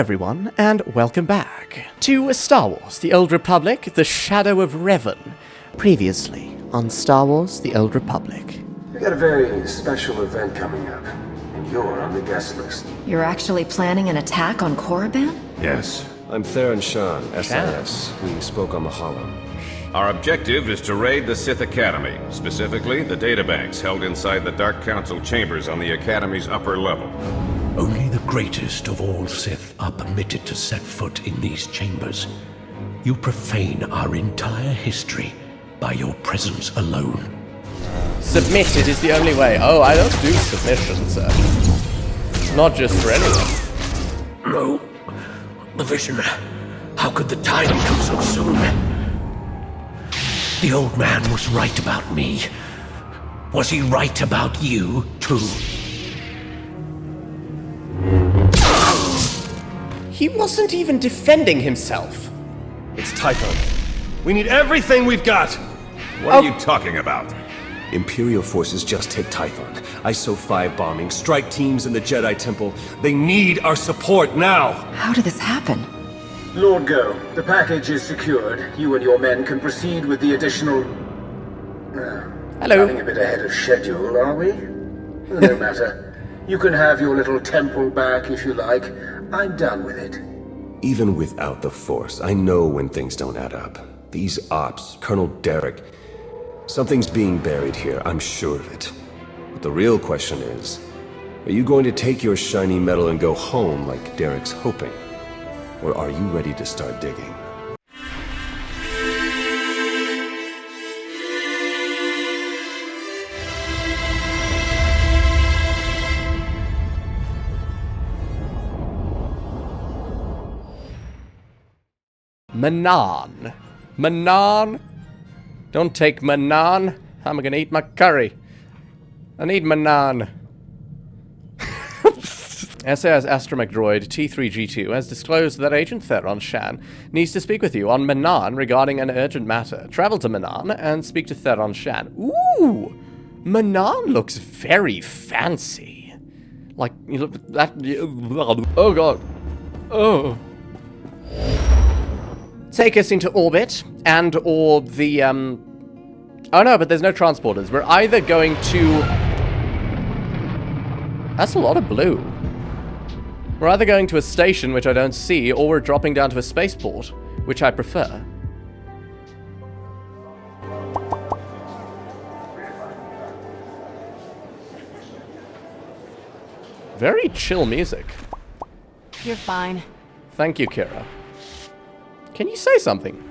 everyone, and welcome back to Star Wars: The Old Republic, The Shadow of Revan. Previously on Star Wars: The Old Republic. We got a very special event coming up, and you're on the guest list. You're actually planning an attack on Korriban? Yes. I'm Theron Shan, SIS. We spoke on the Hollow. Our objective is to raid the Sith Academy, specifically the databanks held inside the Dark Council chambers on the Academy's upper level. Only the greatest of all Sith are permitted to set foot in these chambers. You profane our entire history by your presence alone. Submitted is the only way. Oh, I don't do submissions, sir. Not just for anyone. No. The vision. How could the time come so soon? The old man was right about me. Was he right about you, too? He wasn't even defending himself. It's Typhon. We need everything we've got! What are you talking about? Imperial forces just hit Typhon. ISO 5 bombing, strike teams in the Jedi Temple. They need our support now! How did this happen? Lord Go, the package is secured. You and your men can proceed with the additional... Hello. Running a bit ahead of schedule, are we? No matter. You can have your little temple back if you like. I'm done with it. Even without the Force, I know when things don't add up. These ops, Colonel Derek... Something's being buried here, I'm sure of it. But the real question is, are you going to take your shiny medal and go home like Derek's hoping? Or are you ready to start digging? Manaan. Manaan? Don't take Manaan. I'm gonna eat my curry. I need Manaan. SAS astromech droid T3G2 has disclosed that Agent Theron Shan needs to speak with you on Manaan regarding an urgent matter. Travel to Manaan and speak to Theron Shan. Ooh! Manaan looks very fancy. Like, you look at that... Oh god. Oh. Take us into orbit, and or the, Oh no, but there's no transporters. We're either going to... That's a lot of blue. We're either going to a station, which I don't see, or we're dropping down to a spaceport, which I prefer. Very chill music. You're fine. Thank you, Kira. Can you say something?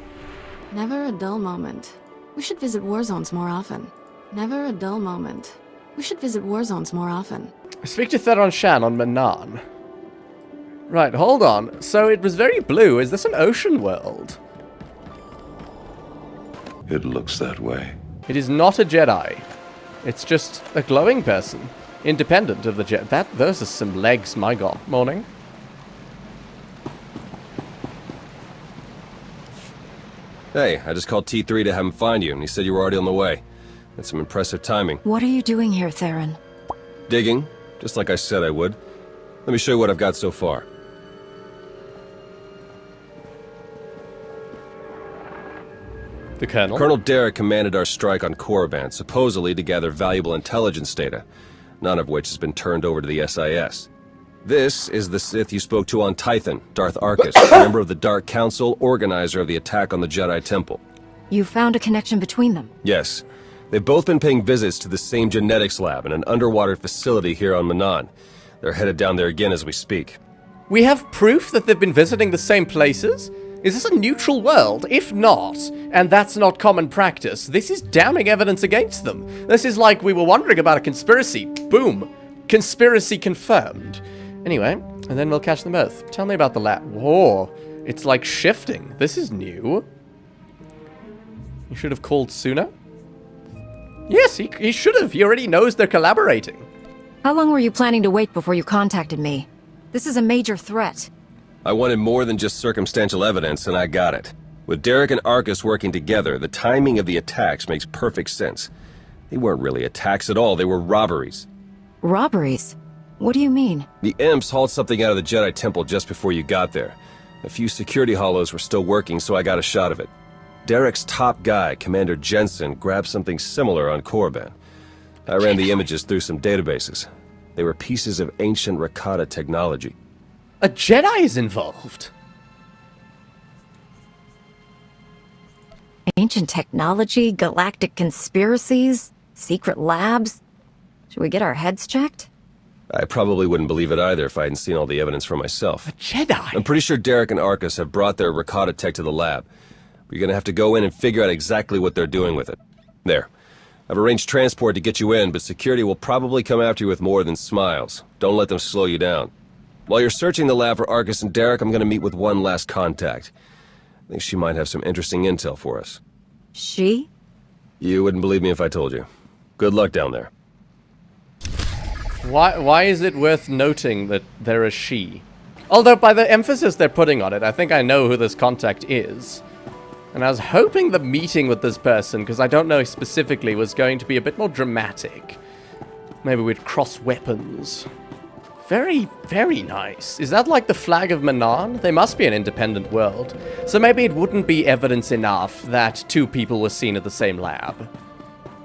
Never a dull moment. We should visit war zones more often. Never a dull moment. We should visit war zones more often. Speak to Theron Shan on Manaan. Right, hold on. So it was very blue. Is this an ocean world? It looks that way. It is not a Jedi. It's just a glowing person. Independent of the Jedi. Those are some legs, my god. Morning. Hey, I just called T3 to have him find you, and he said you were already on the way. That's some impressive timing. What are you doing here, Theron? Digging, just like I said I would. Let me show you what I've got so far. The Colonel? Colonel Derek commanded our strike on Korriban, supposedly to gather valuable intelligence data, none of which has been turned over to the SIS. This is the Sith you spoke to on Typhon, Darth Arcus, member of the Dark Council, organizer of the attack on the Jedi Temple. You found a connection between them? Yes. They've both been paying visits to the same genetics lab in an underwater facility here on Manaan. They're headed down there again as we speak. We have proof that they've been visiting the same places? Is this a neutral world? If not, and that's not common practice, this is damning evidence against them. This is like we were wondering about a conspiracy. Boom. Conspiracy confirmed. Anyway, and then we'll catch them both. Tell me about the lab. Whoa. It's like shifting. This is new. You should have called sooner? Yes, he should have. He already knows they're collaborating. How long were you planning to wait before you contacted me? This is a major threat. I wanted more than just circumstantial evidence, and I got it. With Derek and Arcus working together, the timing of the attacks makes perfect sense. They weren't really attacks at all, they were robberies. Robberies? What do you mean? The imps hauled something out of the Jedi Temple just before you got there. A few security hollows were still working, so I got a shot of it. Derek's top guy, Commander Jensen, grabbed something similar on Korriban. I ran the images through some databases. They were pieces of ancient Rakata technology. A Jedi is involved. Ancient technology, galactic conspiracies, secret labs. Should we get our heads checked? I probably wouldn't believe it either if I hadn't seen all the evidence for myself. A Jedi? I'm pretty sure Derek and Arcus have brought their Rakata tech to the lab. We're gonna have to go in and figure out exactly what they're doing with it. There. I've arranged transport to get you in, but security will probably come after you with more than smiles. Don't let them slow you down. While you're searching the lab for Arcus and Derek, I'm gonna meet with one last contact. I think she might have some interesting intel for us. She? You wouldn't believe me if I told you. Good luck down there. Why is it worth noting that they're a she? Although by the emphasis they're putting on it, I think I know who this contact is. And I was hoping the meeting with this person, because I don't know specifically, was going to be a bit more dramatic. Maybe we'd cross weapons. Very, very nice. Is that like the flag of Manaan? They must be an independent world. So maybe it wouldn't be evidence enough that two people were seen at the same lab.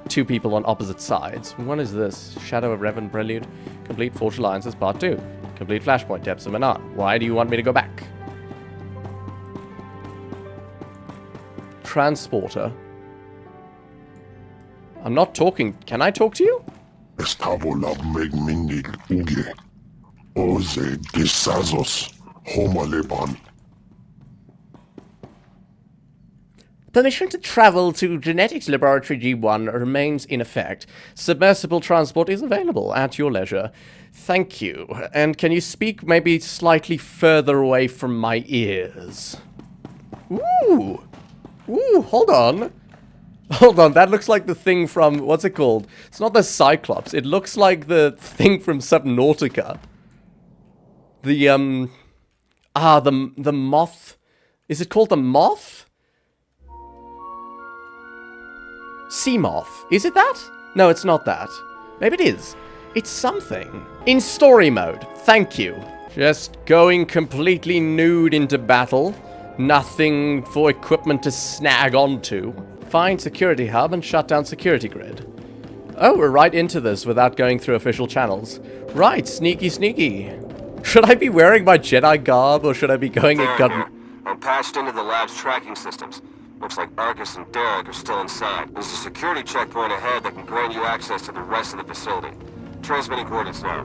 Two people on opposite sides. What is this? Shadow of Revan Prelude. Complete Forged Alliances Part 2. Complete Flashpoint Depths of Manaan. Why do you want me to go back? Transporter. I'm not talking. Can I talk to you? Estabolab megmindig uge. Oze desazos homaleban. Permission to travel to Genetics Laboratory G1 remains in effect. Submersible transport is available at your leisure. Thank you. And can you speak maybe slightly further away from my ears? Ooh! Ooh, hold on. Hold on, that looks like the thing from... What's it called? It's not the Cyclops. It looks like the thing from Subnautica. The moth... Is it called the moth? Sea moth. Is it that? No, it's not that. Maybe it is. It's something. In story mode. Thank you. Just going completely nude into battle. Nothing for equipment to snag onto. Find security hub and shut down security grid. Oh, we're right into this without going through official channels. Right, sneaky sneaky. Should I be wearing my Jedi garb or should I be going at gun... I'm patched into the lab's tracking systems. Looks like Arcus and Derek are still inside. There's a security checkpoint ahead that can grant you access to the rest of the facility. Transmitting coordinates now.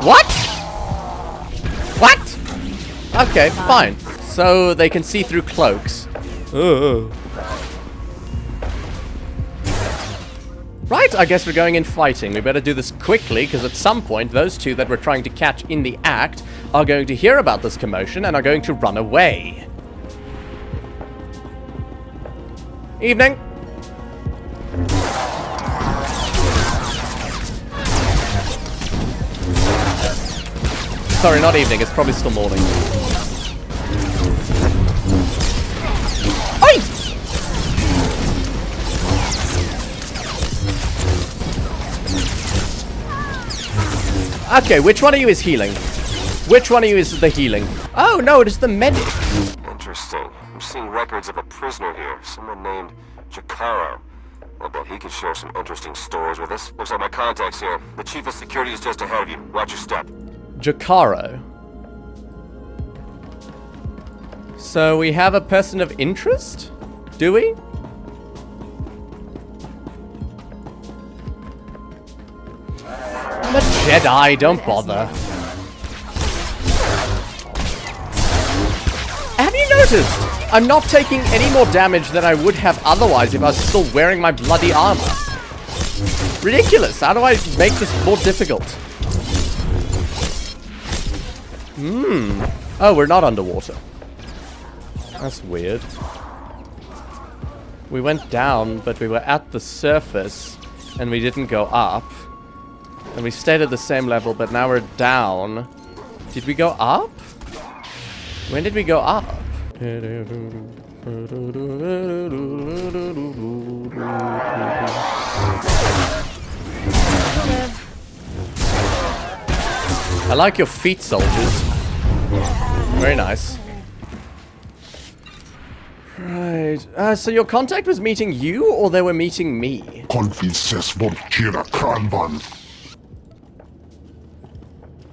What? What? Okay, fine. So they can see through cloaks. Right, I guess we're going in fighting. We better do this quickly, because at some point, those two that we're trying to catch in the act are going to hear about this commotion and are going to run away. Evening. Sorry, not evening. It's probably still morning. Oi! Okay, which one of you is healing? Which one of you is the healing? Oh, no, it is the medic. Interesting. I'm seeing records of a prisoner here. Someone named Jakaro. I bet he could share some interesting stories with us. Looks like my contact's here. The chief of security is just ahead of you. Watch your step. Jakaro. So we have a person of interest? Do we? I'm a Jedi, don't bother. Have you noticed? I'm not taking any more damage than I would have otherwise if I was still wearing my bloody armor. Ridiculous. How do I make this more difficult? Oh, we're not underwater. That's weird. We went down, but we were at the surface, and we didn't go up. And we stayed at the same level, but now we're down. Did we go up? When did we go up? I like your feet, soldiers. Very nice. Right. So your contact was meeting you, or they were meeting me?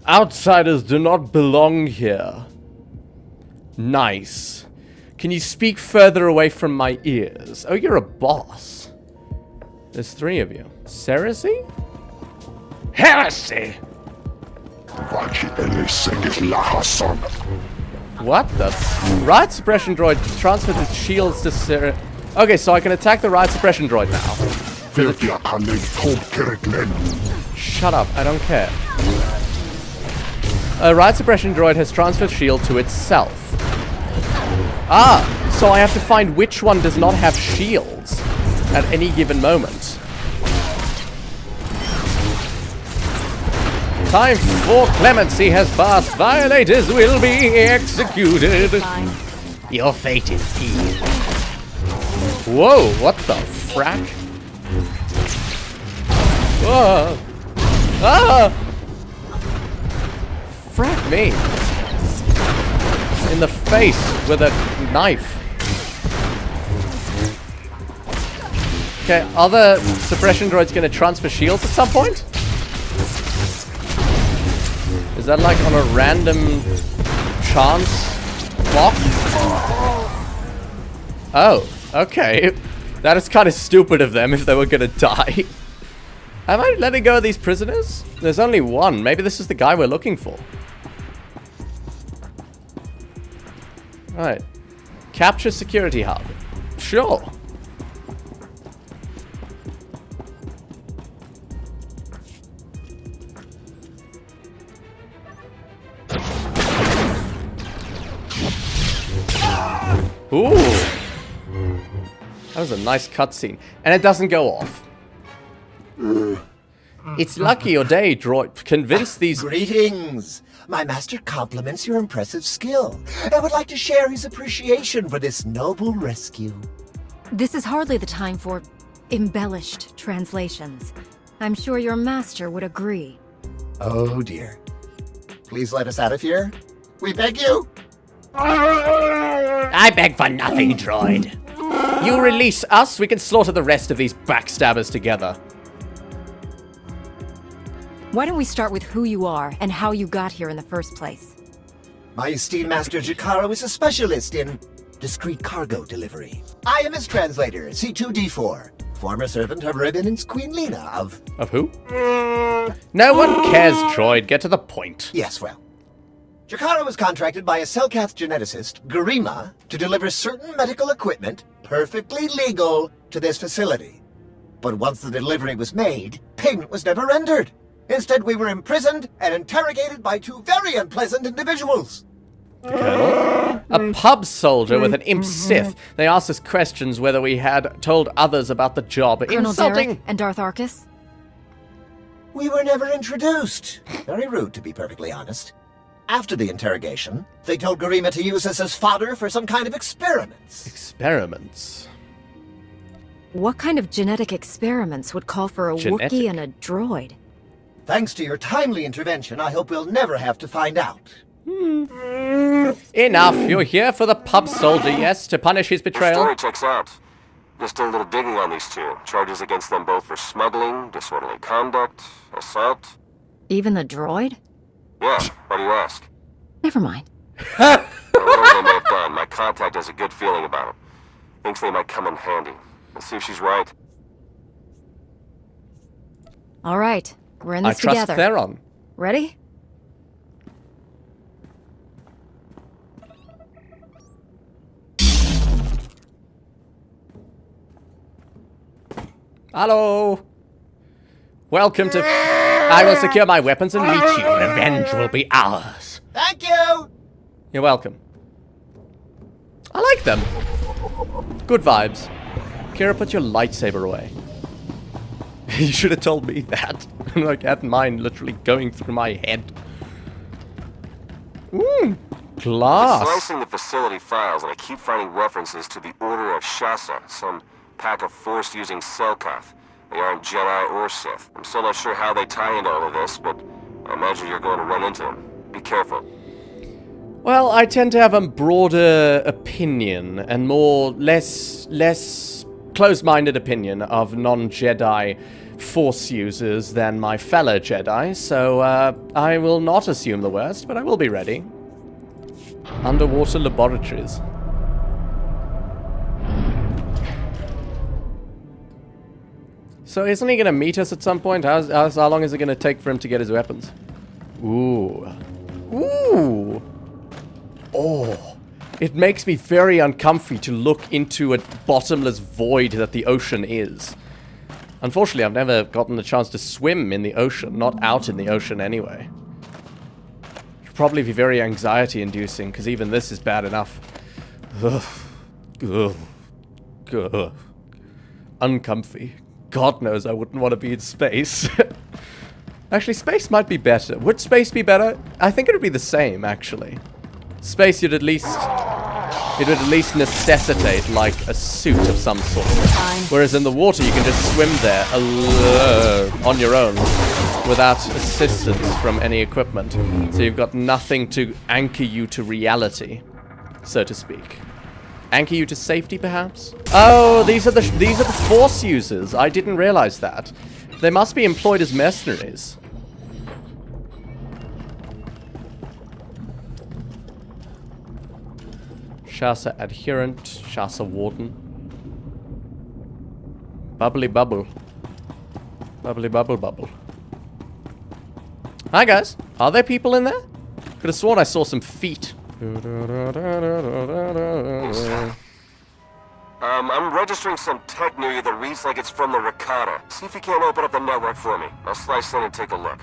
Outsiders do not belong here. Nice. Can you speak further away from my ears? Oh, you're a boss. There's 3 of you. Heresy? Heresy! What the? Riot suppression droid transfers its shields to Sarah. Okay, so I can attack the riot suppression droid now. Shut up, I don't care. A riot suppression droid has transferred shield to itself. Ah, so I have to find which one does not have shields at any given moment. Time for clemency has passed. Violators will be executed. Your fate is sealed. Whoa, what the frack? Whoa. Ah! Frack me. In the face with a knife. Okay, are the suppression droids going to transfer shields at some point? Is that like on a random chance block? Oh, okay. That is kind of stupid of them if they were gonna die. Am I letting go of these prisoners? There's only one. Maybe this is the guy we're looking for. Alright. Capture security hub. Sure. Ooh. That was a nice cutscene. And it doesn't go off. It's lucky your day, droid. Convince these... Greetings! My master compliments your impressive skill. I would like to share his appreciation for this noble rescue. This is hardly the time for embellished translations. I'm sure your master would agree. Oh dear. Please let us out of here. We beg you. I beg for nothing, droid. You release us, we can slaughter the rest of these backstabbers together. Why don't we start with who you are and how you got here in the first place? My esteemed master Jakaro is a specialist in discreet cargo delivery. I am his translator, C2D4, former servant of Revan's Queen Lena of... Of who? No one cares, droid. Get to the point. Yes, well. Jakaro was contracted by a Selkath geneticist, Garima, to deliver certain medical equipment, perfectly legal, to this facility. But once the delivery was made, payment was never rendered. Instead, we were imprisoned and interrogated by 2 very unpleasant individuals. Colonel? A pub soldier with an imp Sith. They asked us questions whether we had told others about the job. Colonel Insulting. Derek and Darth Arcus? We were never introduced. Very rude, to be perfectly honest. After the interrogation, they told Garima to use us as fodder for some kind of experiments. Experiments? What kind of genetic experiments would call for a Wookiee and a droid? Thanks to your timely intervention, I hope we'll never have to find out. Enough. You're here for the pub soldier, yes, to punish his betrayal. The story checks out. Just did a little digging on these 2. Charges against them both for smuggling, disorderly conduct, assault. Even the droid? Yeah, why do you ask? Never mind. Whatever they may have done, my contact has a good feeling about them. Thinks they might come in handy. Let's see if she's right. All right, we're in this together. I trust Theron. Ready? Hello. Welcome to... I will secure my weapons and meet you. Revenge will be ours. Thank you! You're welcome. I like them. Good vibes. Kira, put your lightsaber away. You should have told me that. Like, I had mine literally going through my head. Glass. It's slicing the facility files, and I keep finding references to the Order of Shasa, some pack of Force-using Selkath. They aren't Jedi or Sith. I'm still not sure how they tie into all of this, but I imagine you're going to run into them. Be careful. Well, I tend to have a broader opinion and less closed-minded opinion of non-Jedi Force users than my fellow Jedi, so I will not assume the worst, but I will be ready. Underwater laboratories. So isn't he going to meet us at some point? How long is it going to take for him to get his weapons? Ooh. Ooh. Oh. It makes me very uncomfy to look into a bottomless void that the ocean is. Unfortunately, I've never gotten the chance to swim in the ocean, not out in the ocean anyway. It'd probably be very anxiety-inducing, because even this is bad enough. Ugh. Ugh. Ugh. Uncomfy. God knows I wouldn't want to be in space. Actually, space might be better. Would space be better? I think it would be the same, actually. Space, it would at least necessitate, like, a suit of some sort. Whereas in the water, you can just swim there on your own without assistance from any equipment. So you've got nothing to anchor you to reality, so to speak. Anchor you to safety, perhaps? Oh, these are the Force users. I didn't realize that. They must be employed as mercenaries. Shasa adherent, Shasa warden. Bubbly bubble. Bubbly bubble bubble. Hi guys. Are there people in there? Could have sworn I saw some feet. I'm registering some tech near you that reads like it's from the Rakata. See if you can't open up the network for me. I'll slice in and take a look.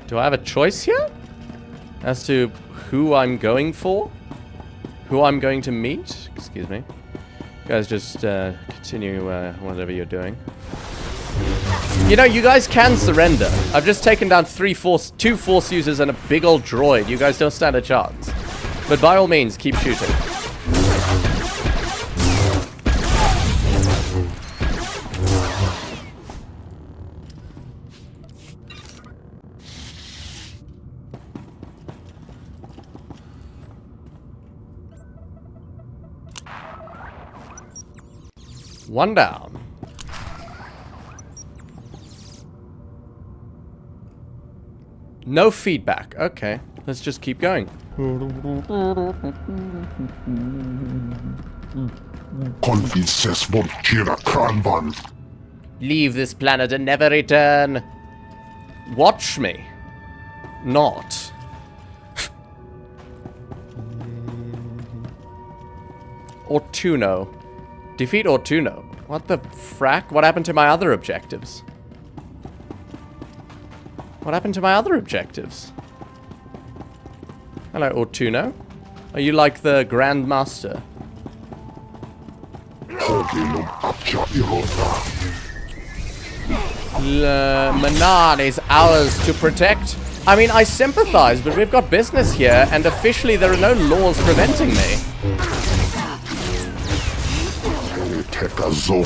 Do I have a choice here? As to who I'm going for? Who I'm going to meet? Excuse me. You guys just continue whatever you're doing. You know, you guys can surrender. I've just taken down two Force users and a big old droid. You guys don't stand a chance. But by all means, keep shooting. One down. No feedback. Okay, let's just keep going. Leave this planet and never return. Watch me. Not. Ortuno. Defeat Ortuno. What the frack? What happened to my other objectives? What happened to my other objectives? Hello, Ortuno. Are you like the Grand Master? Manaan is ours to protect. I mean, I sympathize, but we've got business here, and officially there are no laws preventing me.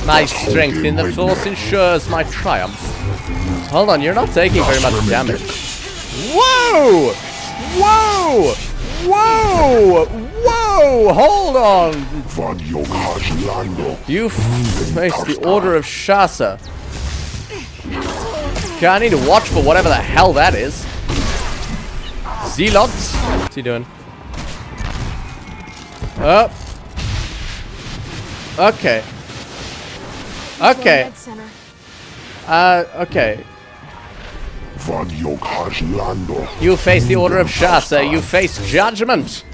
My strength in the Force ensures my triumph. Hold on, you're not taking very much damage. Whoa! Whoa! Whoa! Whoa! Hold on! You face the Order of Shasa. Okay, I need to watch for whatever the hell that is. Zealots? What's he doing? Oh. Okay. Okay. Okay. You face the Order of Shasa. You face judgment.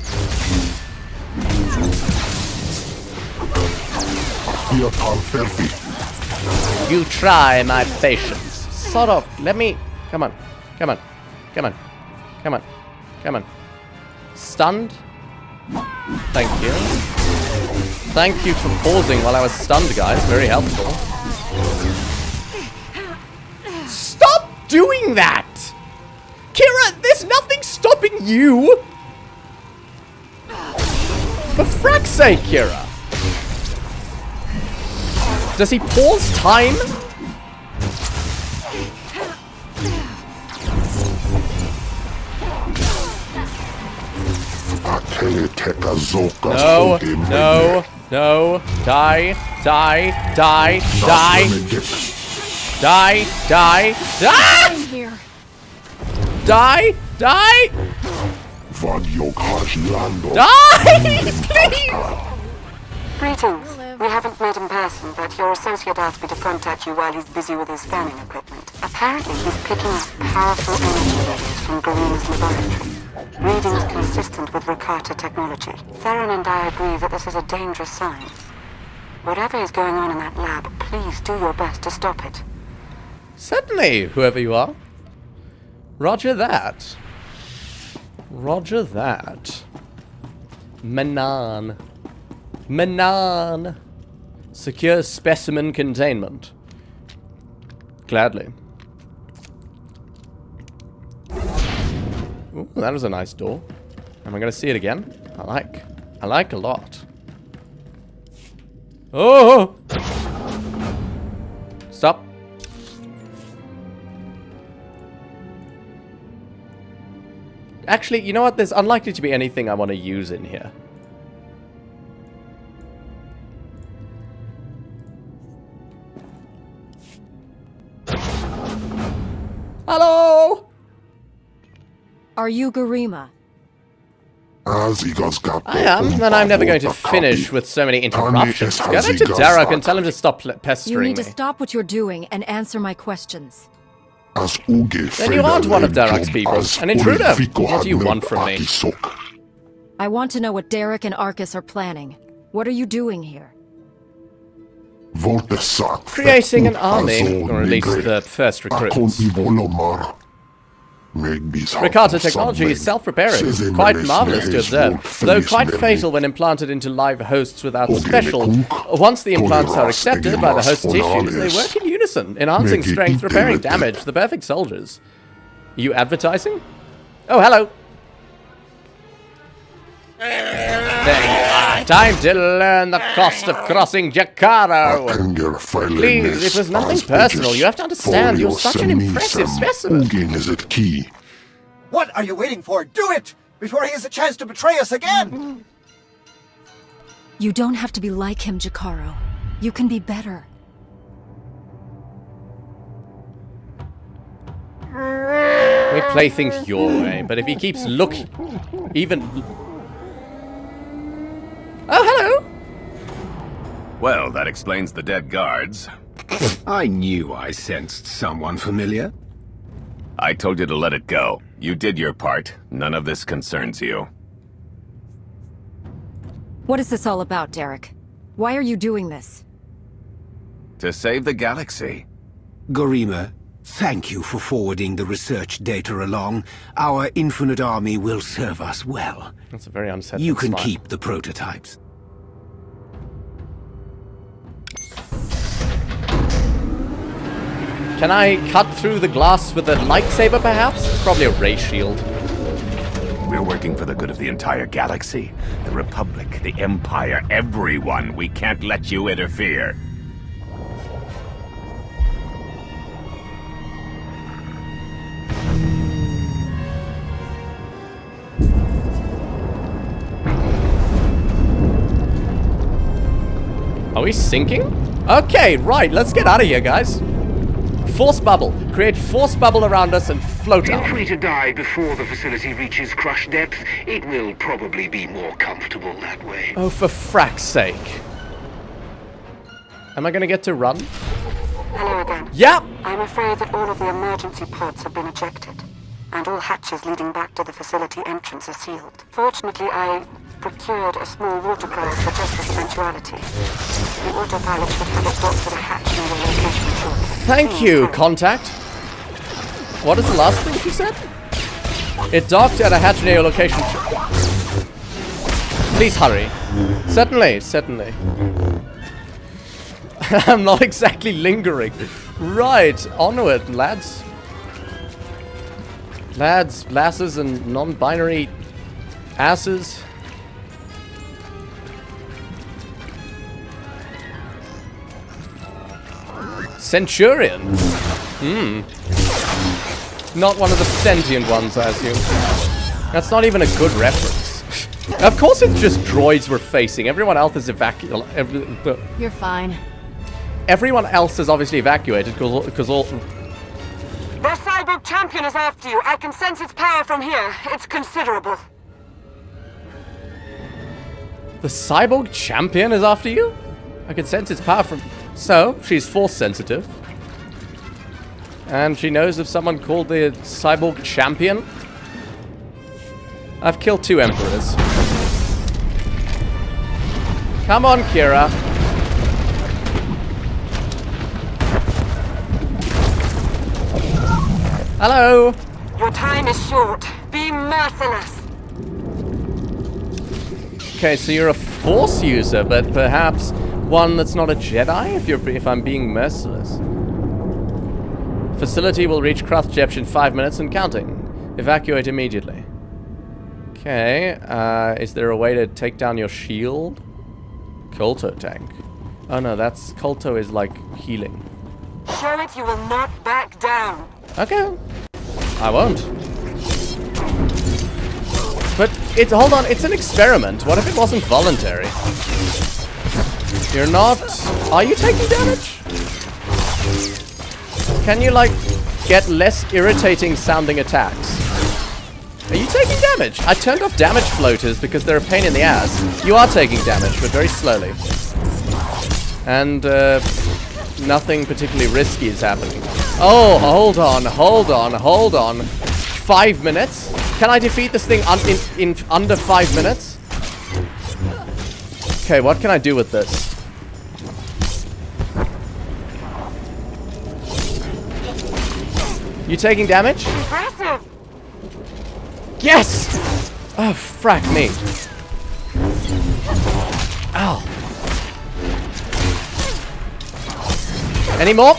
You try my patience. Sort of. Let me. Come on. Come on. Come on. Come on. Come on. Stunned. Thank you. Thank you for pausing while I was stunned, guys. Very helpful. Stop doing that! Kira, there's nothing stopping you! For frack's sake, Kira! Does he pause time? No, no, no. Die, die, die, die. Die, die, die! Here. Die, die! Die! Please! Greetings. We haven't met in person, but your associate asked me to contact you while he's busy with his scanning equipment. Apparently, he's picking up powerful energy levels from Garima's laboratory. Readings consistent with Rakata technology. Theron and I agree that this is a dangerous sign. Whatever is going on in that lab, please do your best to stop it. Certainly, whoever you are. Roger that. Roger that. Manaan. Manaan. Secure specimen containment. Gladly. Ooh, that was a nice door. Am I going to see it again? I like a lot. Oh! Stop. Actually, you know what? There's unlikely to be anything I want to use in here. Hello? Are you Garima? I am, and I'm never going to finich with so many interruptions. Go back to Derek and tell him to stop pestering me. You need to stop what you're doing and answer my questions. Then you aren't one of Derek's people. An intruder. What do you want from me? I want to know what Derek and Arcus are planning. What are you doing here? Creating an army, or at least the first recruits. Rakata technology is self-repairing, quite marvelous to observe, though quite fatal when implanted into live hosts without special. Once the implants are accepted by the host tissues, they work in unison, enhancing strength, repairing damage, the perfect soldiers. Are you advertising? Oh, hello. There you are. Time to learn the cost of crossing Jakaro. Please, it was nothing personal. You have to understand, you're such an impressive specimen. What are you waiting for? Do it! Before he has a chance to betray us again! You don't have to be like him, Jakaro. You can be better. We play things your way, but if he keeps looking, even... Oh, hello! Well, that explains the dead guards. I knew I sensed someone familiar. I told you to let it go. You did your part. None of this concerns you. What is this all about, Derek? Why are you doing this? To save the galaxy. Garima, thank you for forwarding the research data along. Our infinite army will serve us well. That's a very unsettling You can smile. keep the prototypes. Can I cut through the glass with a lightsaber, perhaps? It's probably a ray shield. We're working for the good of the entire galaxy. The Republic, the Empire, everyone. We can't let you interfere. Are we sinking? Okay, right, let's get out of here, guys. Force bubble. Create force bubble around us and float Feel out. free to die before the facility reaches crush depth. It will probably be more comfortable that way. Oh, for frack's sake. Am I gonna get to run? Hello again. Yep. I'm afraid that all of the emergency pods have been ejected, and all hatches leading back to the facility entrance are sealed. Fortunately, I procured a small watercraft for just this eventuality. The autopilot should have it docked to the hatch near the location shortly. Thank you, contact. What is the last thing she said? It docked at a hatch near your location. Please hurry. Certainly, certainly. I'm not exactly lingering. Right, onward, lads. Lads, lasses, and non-binary asses. Centurion. Not one of the sentient ones, I assume. That's not even a good reference. Of course it's just droids we're facing. Everyone else is evacuated. You're fine. Everyone else is obviously evacuated because all... The cyborg champion is after you. I can sense its power from here. It's considerable. The cyborg champion is after you? I can sense its power from... So, she's force sensitive. And she knows of someone called the cyborg champion. I've killed 2 emperors. Come on, Kira. Hello. Your time is short. Be merciless. Okay, so you're a force user, but perhaps one that's not a Jedi, if I'm being merciless. Facility will reach Krathjepsh in 5 minutes and counting. Evacuate immediately. Okay, is there a way to take down your shield? Kolto tank. Oh no, that's... Kolto is like healing. Show it you will not back down. Okay. I won't. But it's... Hold on, it's an experiment. What if it wasn't voluntary? You're not... Are you taking damage? Can you, like, get less irritating sounding attacks? Are you taking damage? I turned off damage floaters because they're a pain in the ass. You are taking damage, but very slowly. And, nothing particularly risky is happening. Oh, hold on. 5 minutes? Can I defeat this thing in under 5 minutes? Okay, what can I do with this? You taking damage? Impressive. Yes! Oh, frack me. Ow. Any more?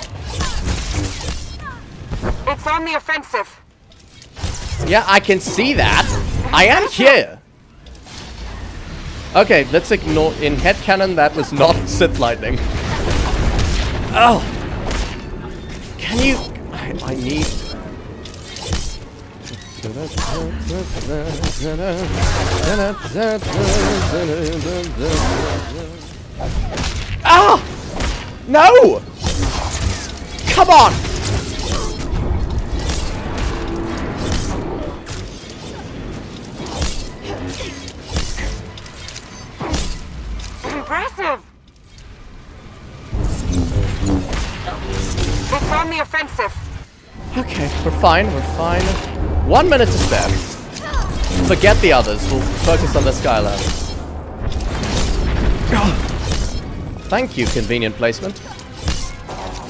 It's on the offensive. Yeah, I can see that. I am here. Okay, let's ignore... In headcanon, that was not Sith lightning. Oh. Can you... I need... Ah! No! Come on! Impressive. It's on the offensive. Okay, we're fine. 1 minute to spare. Forget the others. We'll focus on the Skylab. Thank you, convenient placement.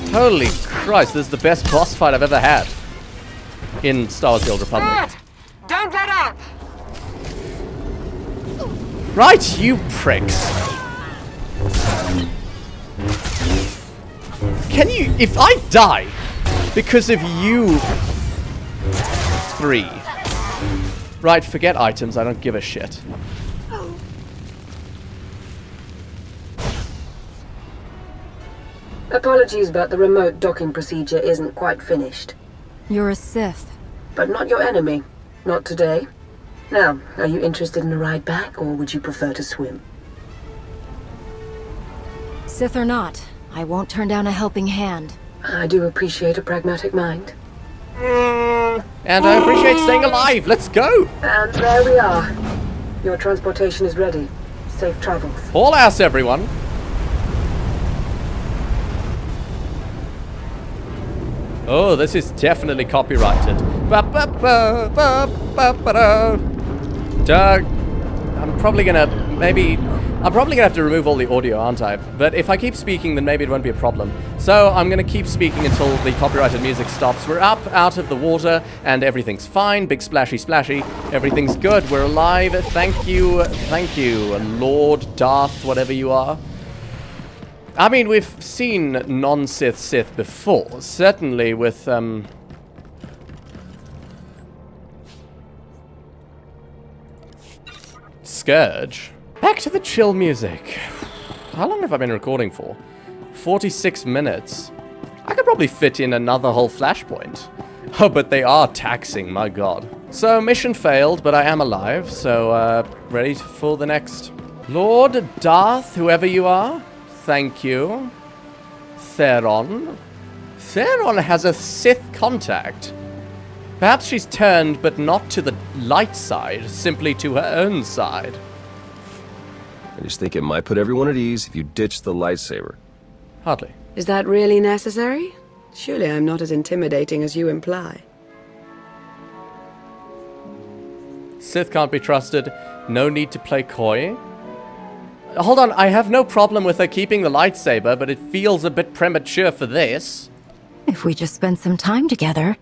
Holy Christ, this is the best boss fight I've ever had in Star Wars: The Old Republic. Good. Don't let up. Right, you pricks. Can you... If I die because of you 3... Right, forget items, I don't give a shit. Apologies about the remote docking procedure isn't quite finished. You're a Sith. But not your enemy. Not today. Now, are you interested in a ride back, or would you prefer to swim? Sith or not, I won't turn down a helping hand. I do appreciate a pragmatic mind. And I appreciate staying alive. Let's go. And there we are. Your transportation is ready. Safe travels. Haul ass, everyone. Oh, this is definitely copyrighted. Doug, I'm probably gonna maybe I'm probably gonna have to remove all the audio, aren't I? But if I keep speaking, then maybe it won't be a problem. So I'm gonna keep speaking until the copyrighted music stops. We're up, out of the water, and everything's fine. Big splashy splashy. Everything's good. We're alive. Thank you, Lord Darth, whatever you are. I mean, we've seen non-Sith Sith before. Certainly with, Scourge. Back to the chill music. How long have I been recording for? 46 minutes. I could probably fit in another whole Flashpoint. Oh, but they are taxing, my god. So, mission failed, but I am alive, so, ready for the next. Lord Darth, whoever you are, thank you. Theron. Theron has a Sith contact. Perhaps she's turned, but not to the light side, simply to her own side. I just think it might put everyone at ease if you ditch the lightsaber. Hardly. Is that really necessary? Surely I'm not as intimidating as you imply. Sith can't be trusted. No need to play coy. Hold on, I have no problem with her keeping the lightsaber, but it feels a bit premature for this. If we just spend some time together,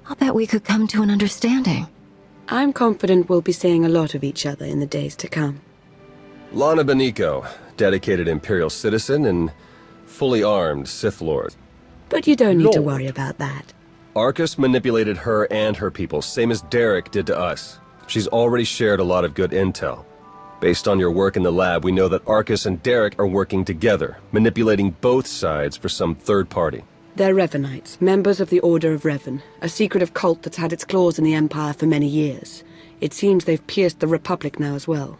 I'll bet we could come to an understanding. I'm confident we'll be seeing a lot of each other in the days to come. Lana Beniko, dedicated Imperial citizen and fully armed Sith Lord. But you don't need to worry about that. Arcus manipulated her and her people, same as Derek did to us. She's already shared a lot of good intel. Based on your work in the lab, we know that Arcus and Derek are working together, manipulating both sides for some third party. They're Revanites, members of the Order of Revan, a secretive cult that's had its claws in the Empire for many years. It seems they've pierced the Republic now as well.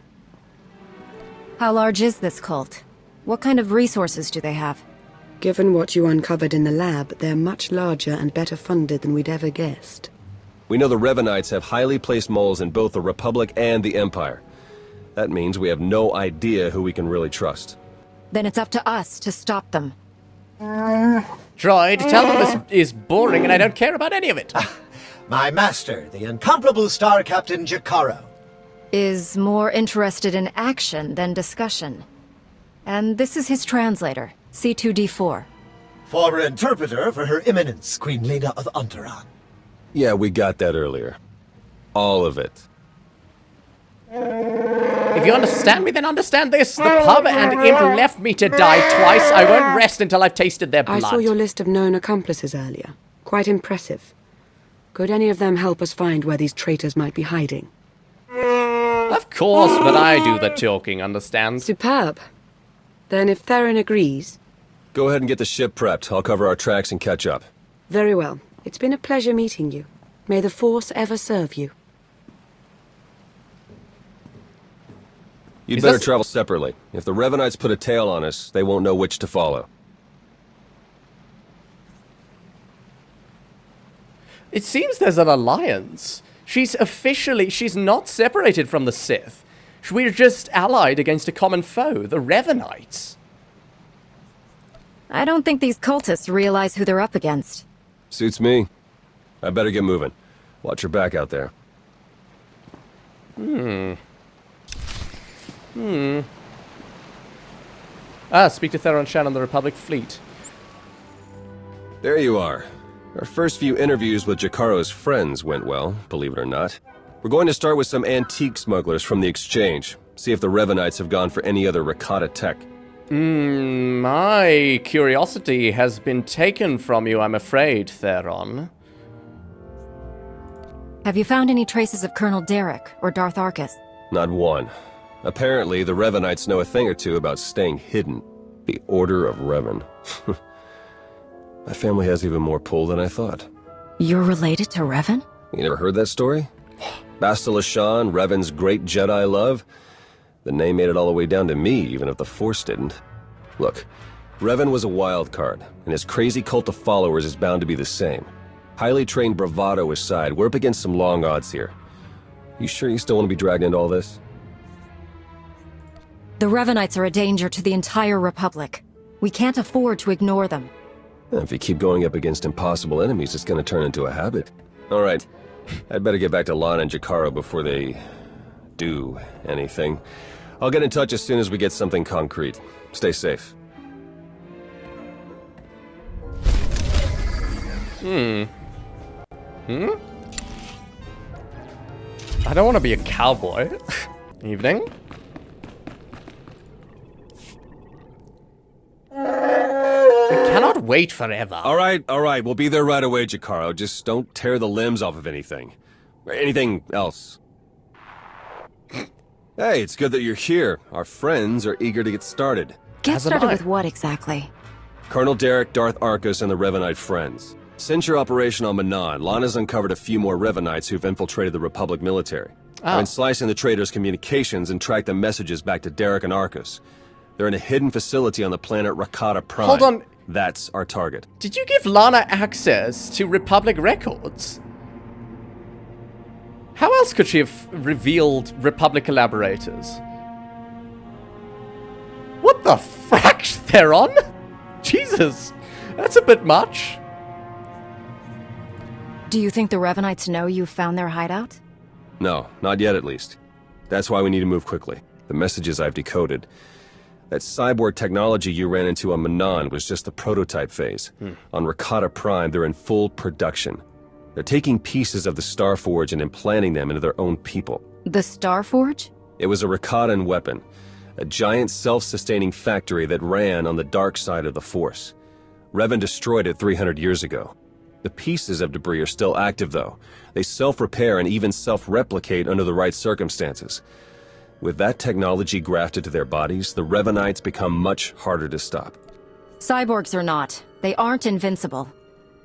How large is this cult? What kind of resources do they have? Given what you uncovered in the lab, they're much larger and better funded than we'd ever guessed. We know the Revanites have highly placed moles in both the Republic and the Empire. That means we have no idea who we can really trust. Then it's up to us to stop them. Droid, tell them this is boring and I don't care about any of it. My master, the incomparable Star Captain Jakaro. Is more interested in action than discussion. And this is his translator, C2D4. Former interpreter for Her Eminence, Queen Lena of Unteron. Yeah, we got that earlier. All of it. If you understand me, then understand this. The pub and Imp left me to die twice. I won't rest until I've tasted their blood. I saw your list of known accomplices earlier. Quite impressive. Could any of them help us find where these traitors might be hiding? Of course, but I do the talking, understand? Superb. Then if Theron agrees... Go ahead and get the ship prepped. I'll cover our tracks and catch up. Very well. It's been a pleasure meeting you. May the Force ever serve you. You'd better travel separately. If the Revanites put a tail on us, they won't know which to follow. It seems there's an alliance. She's not separated from the Sith. We're just allied against a common foe, the Revanites. I don't think these cultists realize who they're up against. Suits me. I better get moving. Watch your back out there. Speak to Theron Shan on the Republic fleet. There you are. Our first few interviews with Jakaro's friends went well, believe it or not. We're going to start with some antique smugglers from the exchange. See if the Revanites have gone for any other Rakata tech. My curiosity has been taken from you, I'm afraid, Theron. Have you found any traces of Colonel Derek or Darth Arcus? Not one. Apparently, the Revanites know a thing or two about staying hidden. The Order of Revan. My family has even more pull than I thought. You're related to Revan? You never heard that story? Bastila Shan, Revan's great Jedi love? The name made it all the way down to me, even if the Force didn't. Look, Revan was a wild card, and his crazy cult of followers is bound to be the same. Highly trained bravado aside, we're up against some long odds here. You sure you still want to be dragged into all this? The Revanites are a danger to the entire Republic. We can't afford to ignore them. If you keep going up against impossible enemies, it's going to turn into a habit. All right, I'd better get back to Lana and Jakaro before they do anything. I'll get in touch as soon as we get something concrete. Stay safe. I don't want to be a cowboy. Evening. I cannot wait forever. Alright, we'll be there right away, Jakaro. Just don't tear the limbs off of anything. Or anything else. Hey, it's good that you're here. Our friends are eager to get started. Get started with what exactly? Colonel Derek, Darth Arcus, and the Revanite friends. Since your operation on Manaan, Lana's uncovered a few more Revanites who've infiltrated the Republic military. I've been slicing the traitors' communications and tracked the messages back to Derek and Arcus. They're in a hidden facility on the planet Rakata Prime. Hold on. That's our target. Did you give Lana access to Republic records? How else could she have revealed Republic collaborators? What the frack, Theron? Jesus, that's a bit much. Do you think the Revanites know you found their hideout? No, not yet at least. That's why we need to move quickly. The messages I've decoded. That cyborg technology you ran into on Manaan was just the prototype phase. On Rakata Prime, they're in full production. They're taking pieces of the Starforge and implanting them into their own people. The Starforge? It was a Rakatan weapon. A giant self-sustaining factory that ran on the dark side of the Force. Revan destroyed it 300 years ago. The pieces of debris are still active, though. They self-repair and even self-replicate under the right circumstances. With that technology grafted to their bodies, the Revanites become much harder to stop. Cyborgs or not, they aren't invincible.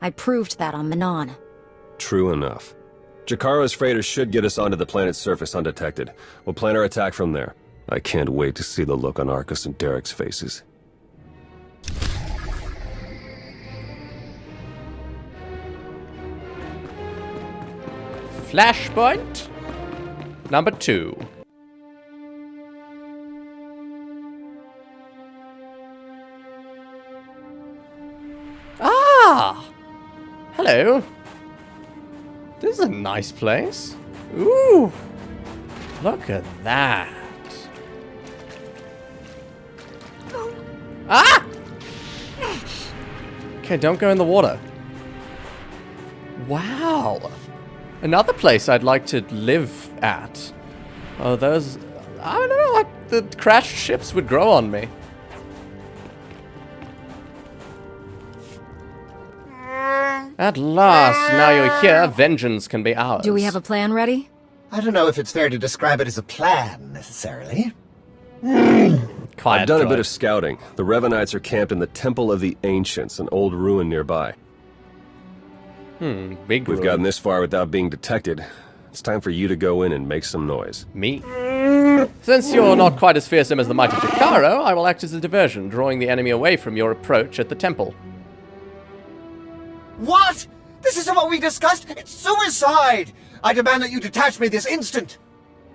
I proved that on Manaan. True enough. Jakaro's freighters should get us onto the planet's surface undetected. We'll plan our attack from there. I can't wait to see the look on Arcus and Derek's faces. Flashpoint number 2. Ah! Hello. This is a nice place. Ooh! Look at that. Ah! Okay, don't go in the water. Wow. Another place I'd like to live at. Oh, those... I don't know, like the crashed ships would grow on me. At last, now you're here, vengeance can be ours. Do we have a plan ready? I don't know if it's fair to describe it as a plan, necessarily. I've done a bit of scouting. The Revanites are camped in the Temple of the Ancients, an old ruin nearby. Big We've gotten this far without being detected. It's time for you to go in and make some noise. Me? Since you're not quite as fearsome as the mighty Jakaro, I will act as a diversion, drawing the enemy away from your approach at the temple. What? This isn't what we discussed? It's suicide! I demand that you detach me this instant!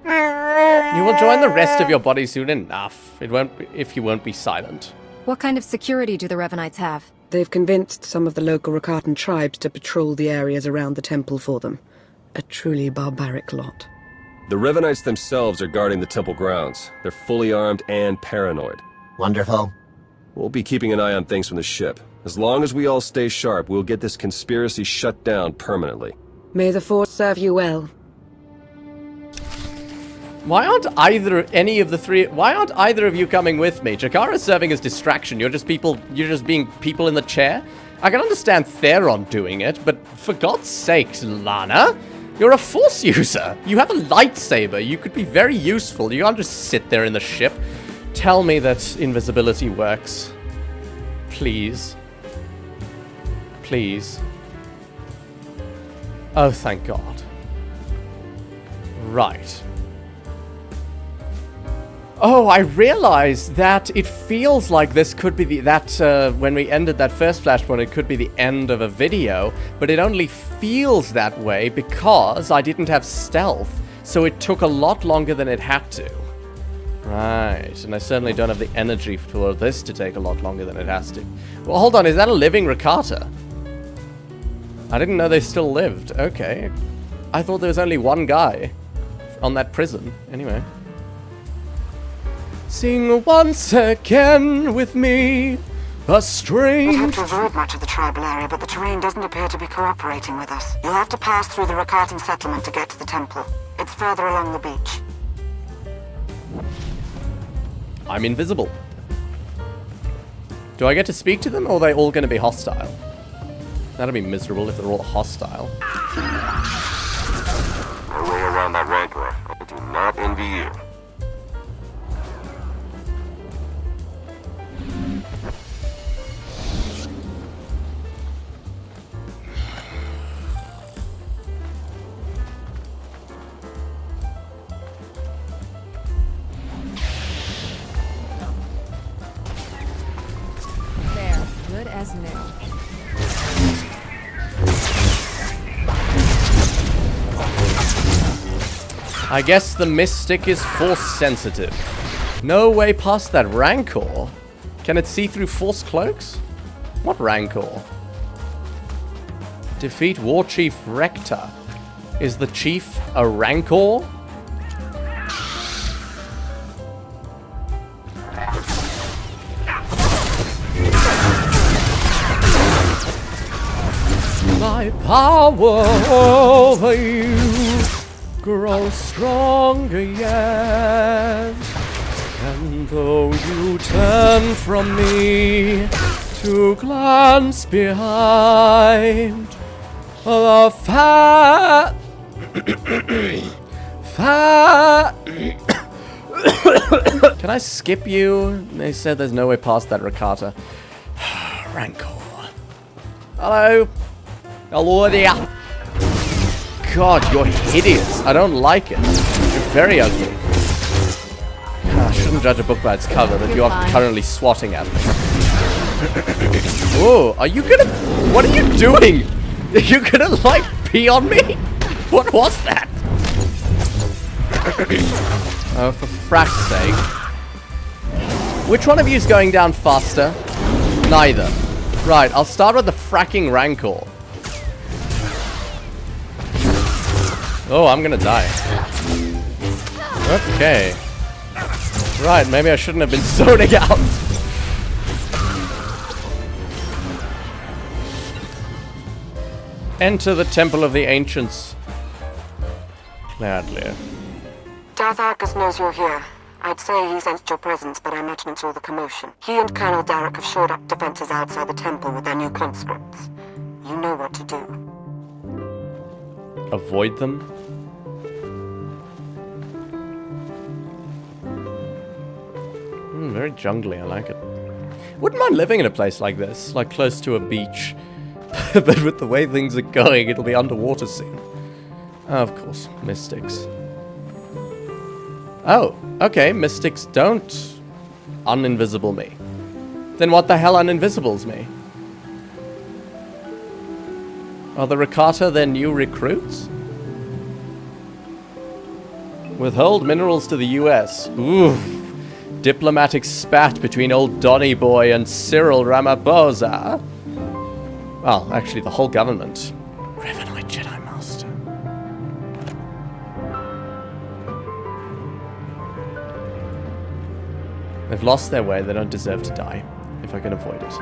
You will join the rest of your body soon enough. It won't be, if you won't be silent. What kind of security do the Revanites have? They've convinced some of the local Rakatan tribes to patrol the areas around the temple for them. A truly barbaric lot. The Revanites themselves are guarding the temple grounds. They're fully armed and paranoid. Wonderful. We'll be keeping an eye on things from the ship. As long as we all stay sharp, we'll get this conspiracy shut down permanently. May the Force serve you well. Why aren't either of you coming with me? Jakara's serving as distraction. You're just being people in the chair. I can understand Theron doing it, but for God's sake, Lana, you're a Force user. You have a lightsaber. You could be very useful. You can't just sit there in the ship. Tell me that invisibility works. Please. Please. Oh, thank God. Right. Oh, I realized that it feels like this could be when we ended that first flashpoint, it could be the end of a video, but it only feels that way because I didn't have stealth, so it took a lot longer than it had to. Right, and I certainly don't have the energy for this to take a lot longer than it has to. Well, hold on, is that a living Rakata? I didn't know they still lived. Okay. I thought there was only one guy on that prison. Anyway. Sing once again with me, a strange... We'd hope to avoid much of the tribal area, but the terrain doesn't appear to be cooperating with us. You'll have to pass through the Rakatan settlement to get to the temple. It's further along the beach. I'm invisible. Do I get to speak to them, or are they all going to be hostile? That'll be miserable if they're all hostile. No way around that rancor. I do not envy you. There, good as new. I guess the Mystic is force sensitive. No way past that Rancor. Can it see through force cloaks? What Rancor? Defeat War Chief Rakata. Is the chief a Rancor? My power over you grows stronger yet. And though you turn from me to glance behind, the Can I skip you? They said there's no way past that Rakata. Rancor. Hello. Hello there. God, you're hideous. I don't like it. You're very ugly. I shouldn't judge a book by its cover, but you're currently swatting at me. Oh, are you gonna... What are you doing? Are you gonna, like, pee on me? What was that? Oh, for frack's sake. Which one of you is going down faster? Neither. Right, I'll start with the fracking Rancor. Oh, I'm gonna die. Okay. Right, maybe I shouldn't have been zoning out. Enter the Temple of the Ancients. Gladly. Darth Arcus knows you're here. I'd say he sensed your presence, but I imagine it's all the commotion. He and Colonel Derek have shored up defenses outside the temple with their new conscripts. You know what to do. Avoid them? Very jungly, I like it. Wouldn't mind living in a place like this, like close to a beach. But with the way things are going, it'll be underwater soon. Oh, of course, mystics. Oh, okay, mystics don't uninvisible me. Then what the hell uninvisibles me? Are the Rakata their new recruits? Withhold minerals to the US. Oof. Diplomatic spat between old Donny Boy and Cyril Ramaphosa. Well, actually the whole government. Revan, Jedi Master. They've lost their way, they don't deserve to die, if I can avoid it.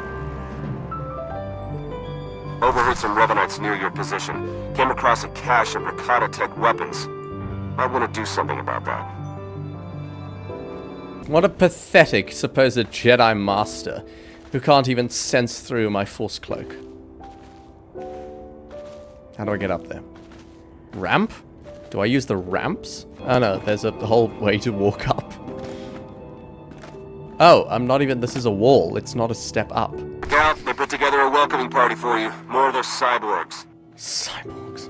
Overheard some Revanites near your position. Came across a cache of Rakata tech weapons. Might want to do something about that. What a pathetic supposed Jedi Master who can't even sense through my force cloak. How do I get up there? Ramp? Do I use the ramps? Oh no, there's a whole way to walk up. Oh, I'm not even... This is a wall. It's not a step up. Look out, they put together a welcoming party for you. More of those cyborgs. Cyborgs.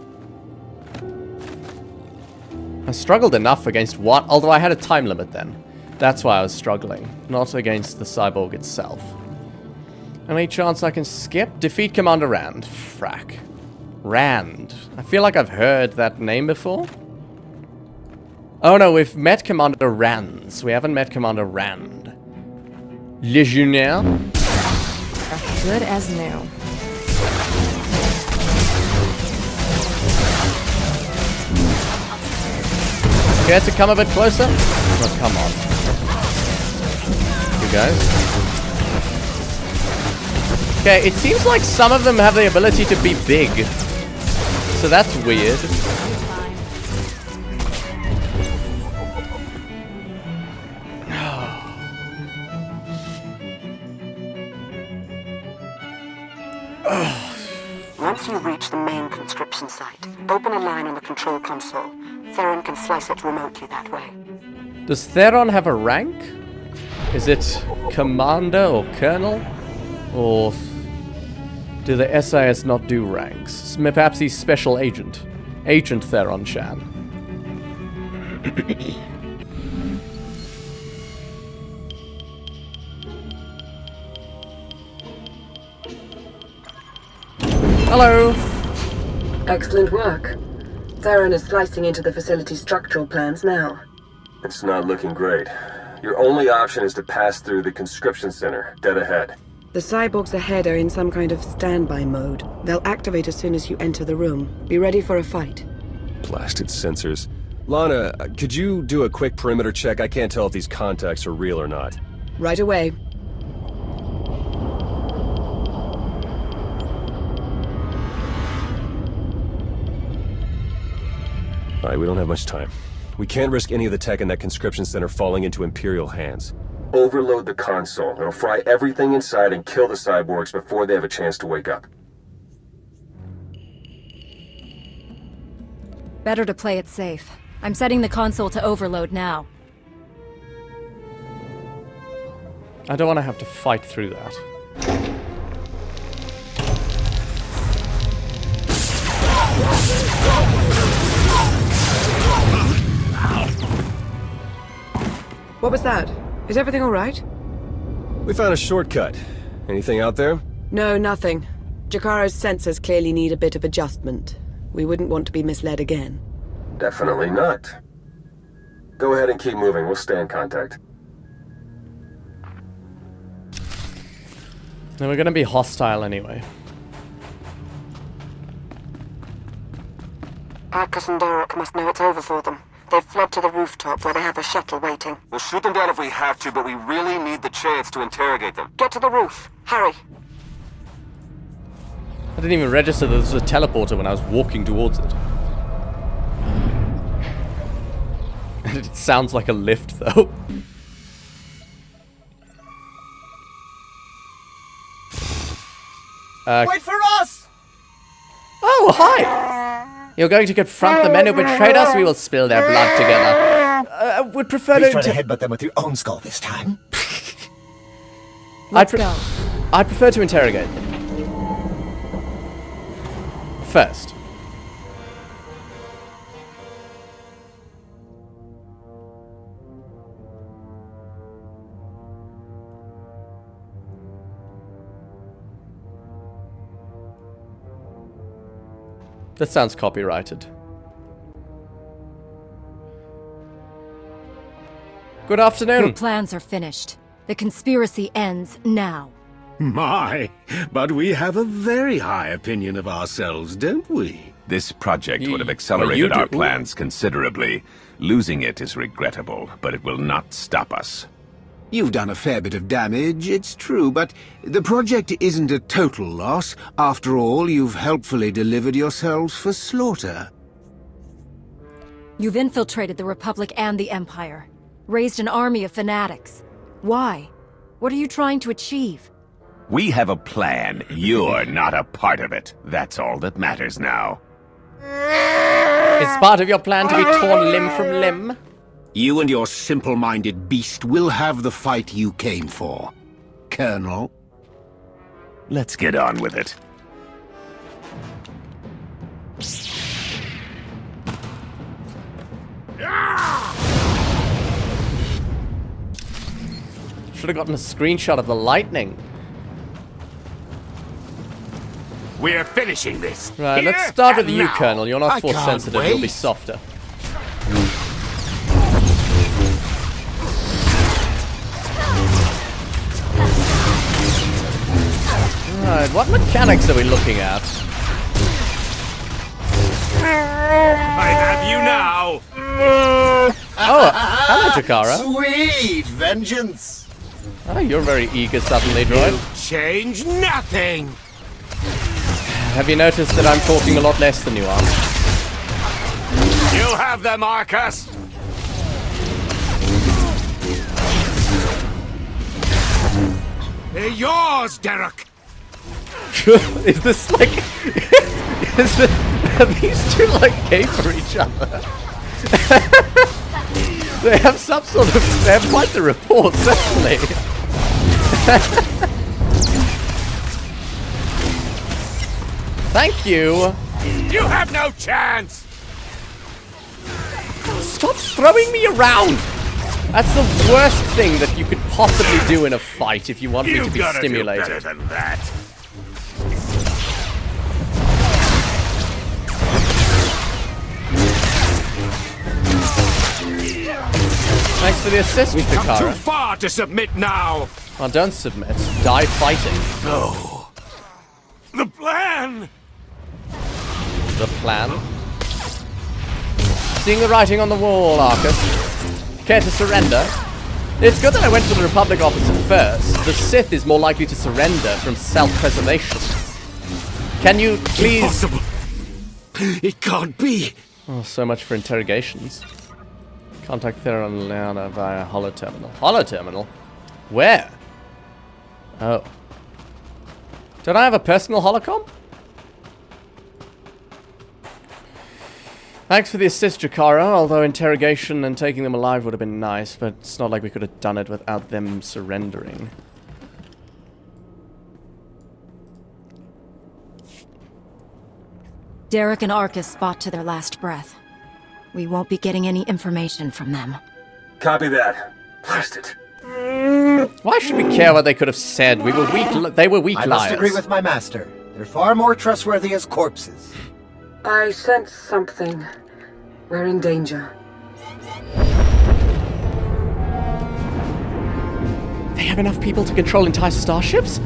I struggled enough against what? Although I had a time limit then. That's why I was struggling. Not against the cyborg itself. Any chance I can skip? Defeat Commander Rand. Frack. Rand. I feel like I've heard that name before. Oh no, we've met Commander Rands. We haven't met Commander Rand. Legionnaire? Good as new. Care to come a bit closer? Oh, come on. you guys. Okay, it seems like some of them have the ability to be big. So that's weird. Once you reach the main conscription site, open a line on the control console. Theron can slice it remotely that way. Does Theron have a rank? Is it commander or colonel? Or do the SAS not do ranks? Perhaps he's special agent. Agent Theron Shan. Hello! Excellent work. Theron is slicing into the facility's structural plans now. It's not looking great. Your only option is to pass through the conscription center, dead ahead. The cyborgs ahead are in some kind of standby mode. They'll activate as soon as you enter the room. Be ready for a fight. Blasted sensors. Lana, could you do a quick perimeter check? I can't tell if these contacts are real or not. Right away. Alright, we don't have much time. We can't risk any of the tech in that conscription center falling into Imperial hands. Overload the console. It'll fry everything inside and kill the cyborgs before they have a chance to wake up. Better to play it safe. I'm setting the console to overload now. I don't want to have to fight through that. What was that? Is everything all right? We found a shortcut. Anything out there? No, nothing. Jakara's sensors clearly need a bit of adjustment. We wouldn't want to be misled again. Definitely not. Go ahead and keep moving. We'll stay in contact. Now we're gonna be hostile anyway. Arcus and Derek must know it's over for them. They've fled to the rooftop where they have a shuttle waiting. We'll shoot them down if we have to, but we really need the chance to interrogate them. Get to the roof. Hurry. I didn't even register that this was a teleporter when I was walking towards it. It sounds like a lift, though. Wait for us! Oh, hi! You're going to confront the men who betrayed us? We will spill their blood together. Would prefer Please try to headbutt them with your own skull this time. Let's go. I'd prefer to interrogate them. First. That sounds copyrighted. Good afternoon. Your plans are finished. The conspiracy ends now. My, but we have a very high opinion of ourselves, don't we? This project would have accelerated our plans considerably. Losing it is regrettable, but it will not stop us. You've done a fair bit of damage, it's true, but the project isn't a total loss. After all, you've helpfully delivered yourselves for slaughter. You've infiltrated the Republic and the Empire. Raised an army of fanatics. Why? What are you trying to achieve? We have a plan. You're not a part of it. That's all that matters now. Is part of your plan to be torn limb from limb? You and your simple-minded beast will have the fight you came for, Colonel. Let's get on with it. Should have gotten a screenshot of the lightning. We're finishing this. Right, Here let's start with and you, now. Colonel. You're not I force can't sensitive. wait. You'll be softer. Right, what mechanics are we looking at? I have you now. Oh, hello, Jakara. Sweet vengeance. Oh, you're very eager suddenly, droid. Change nothing! Have you noticed that I'm talking a lot less than you are? You have them, Marcus! They're yours, Derek! Is this like... are these two like gay for each other? They have some sort of... They have quite the rapport, certainly. Thank you! You have no chance! Stop throwing me around! That's the worst thing that you could possibly do in a fight if you want me to be stimulated. Do better than that. Thanks for the assist, We've come Jakara. too far to submit now! Well, don't submit. Die fighting. No. The plan! The plan? Seeing the writing on the wall, Arcus. Care to surrender? It's good that I went for the Republic officer first. The Sith is more likely to surrender from self-preservation. Can you please... Impossible! It can't be! Oh, so much for interrogations. Contact Theron Aldarna via holoterminal. Holoterminal? Where? Oh. Don't I have a personal holocom? Thanks for the assist, Jakara, although interrogation and taking them alive would have been nice, but it's not like we could have done it without them surrendering. Derek and Arcus fought to their last breath. We won't be getting any information from them. Copy that. Blast it. Why should we care what they could have said? We were weak. They were weak I liars. must agree with my master. They're far more trustworthy as corpses. I sense something. We're in danger. They have enough people to control entire starships?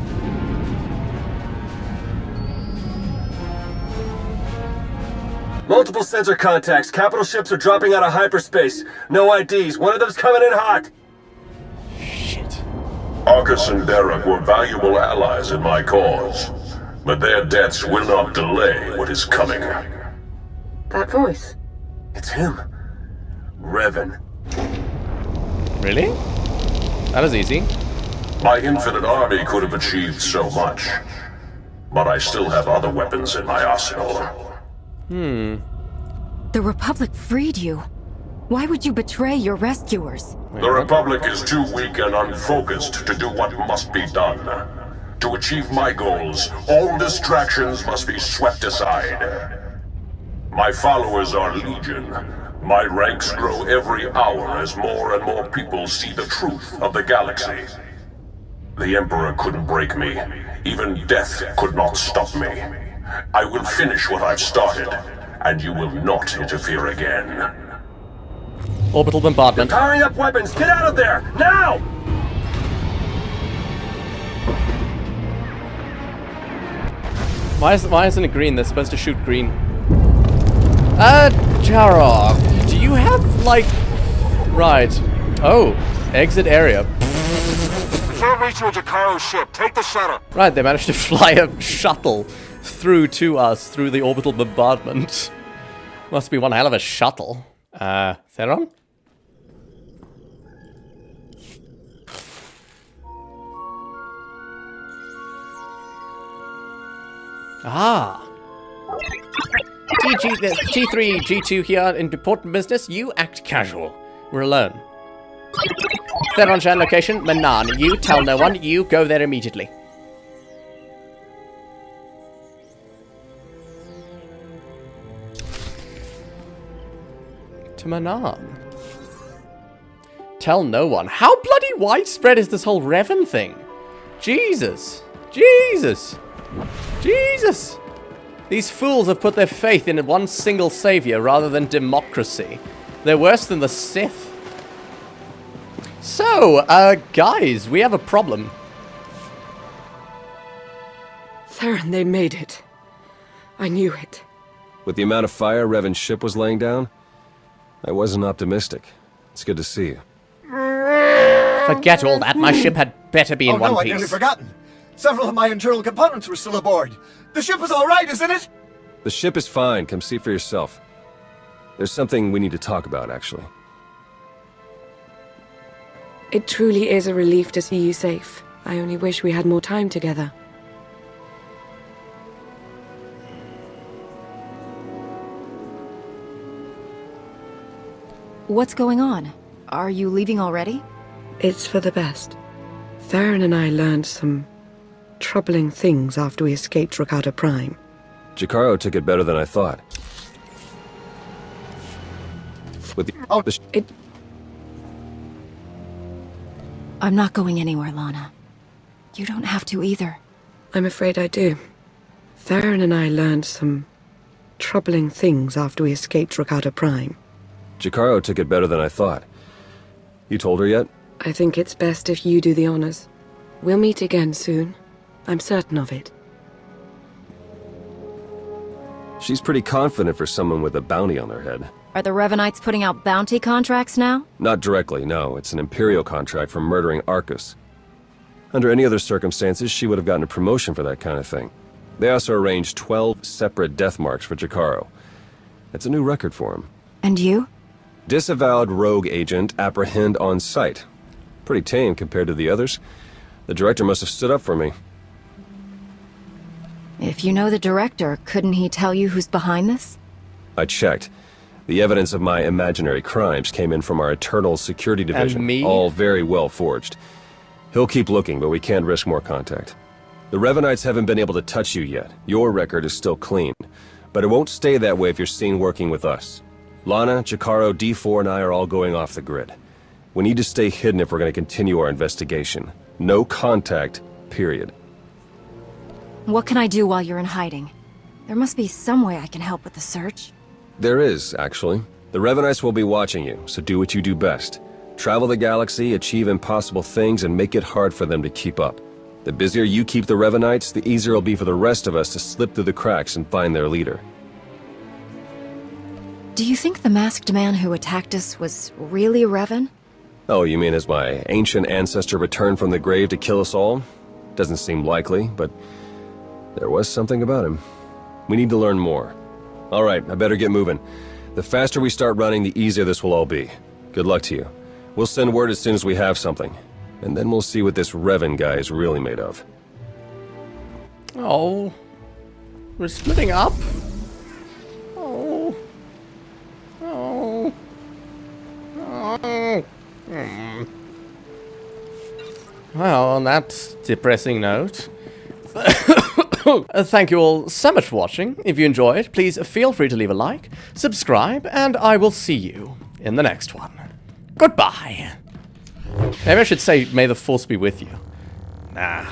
Multiple sensor contacts. Capital ships are dropping out of hyperspace. No IDs. One of them's coming in hot. Shit. Arcus and Derek were valuable allies in my cause, but their deaths will not delay what is coming. That voice. It's him. Revan. Really? That was easy. My infinite army could have achieved so much, but I still have other weapons in my arsenal. The Republic freed you. Why would you betray your rescuers? The Republic is too weak and unfocused to do what must be done. To achieve my goals, all distractions must be swept aside. My followers are legion. My ranks grow every hour as more and more people see the truth of the galaxy. The Emperor couldn't break me. Even death could not stop me. I will finish what I've started, and you will not interfere again. Orbital bombardment. Powering up weapons. Get out of there. Now! Why isn't it green? They're supposed to shoot green. Jarok, do you have, like... Right. Oh, exit area. Can't reach your Jakaro ship. Take the shuttle. Right, they managed to fly a shuttle through to us through the orbital bombardment. Must be one hell of a shuttle. Theron? Ah. T3, G2 here in important business. You act casual. We're alone. Theron Shan location, Manaan. You tell no one. You go there immediately. To Manaan. Tell no one. How bloody widespread is this whole Revan thing? Jesus. Jesus. Jesus. These fools have put their faith in one single savior rather than democracy. They're worse than the Sith. So, guys, we have a problem. Theron, they made it. I knew it. With the amount of fire Revan's ship was laying down, I wasn't optimistic. It's good to see you. Forget all that. My ship had better be in one I'd piece. nearly forgotten. Several of my internal components were still aboard. The ship is all right, isn't it? The ship is fine. Come see for yourself. There's something we need to talk about, actually. It truly is a relief to see you safe. I only wish we had more time together. What's going on? Are you leaving already? It's for the best. Theron and I learned some troubling things after we escaped Rakata Prime. Jakaro took it better than I thought. With the I'm not going anywhere, Lana. You don't have to either. I'm afraid I do. Theron and I learned some troubling things after we escaped Rakata Prime. Jakaro took it better than I thought. You told her yet? I think it's best if you do the honors. We'll meet again soon. I'm certain of it. She's pretty confident for someone with a bounty on their head. Are the Revanites putting out bounty contracts now? Not directly, no. It's an Imperial contract for murdering Arcus. Under any other circumstances, she would have gotten a promotion for that kind of thing. They also arranged 12 separate death marks for Jakaro. It's a new record for him. And you? Disavowed rogue agent, apprehend on sight. Pretty tame compared to the others. The director must have stood up for me. If you know the director, couldn't he tell you who's behind this? I checked. The evidence of my imaginary crimes came in from our Eternal Security Division. And me? All very well forged. He'll keep looking, but we can't risk more contact. The Revanites haven't been able to touch you yet. Your record is still clean. But it won't stay that way if you're seen working with us. Lana, Jakaro, D4, and I are all going off the grid. We need to stay hidden if we're going to continue our investigation. No contact, period. What can I do while you're in hiding? There must be some way I can help with the search. There is, actually. The Revanites will be watching you, so do what you do best. Travel the galaxy, achieve impossible things, and make it hard for them to keep up. The busier you keep the Revanites, the easier it'll be for the rest of us to slip through the cracks and find their leader. Do you think the masked man who attacked us was really Revan? Oh, you mean as my ancient ancestor returned from the grave to kill us all? Doesn't seem likely, but there was something about him. We need to learn more. All right, I better get moving. The faster we start running, the easier this will all be. Good luck to you. We'll send word as soon as we have something. And then we'll see what this Revan guy is really made of. Oh. We're splitting up? Oh. Oh. Oh. Well, on that depressing note... Thank you all so much for watching. If you enjoyed, please feel free to leave a like, subscribe, and I will see you in the next one. Goodbye. Maybe I should say, may the force be with you. Nah.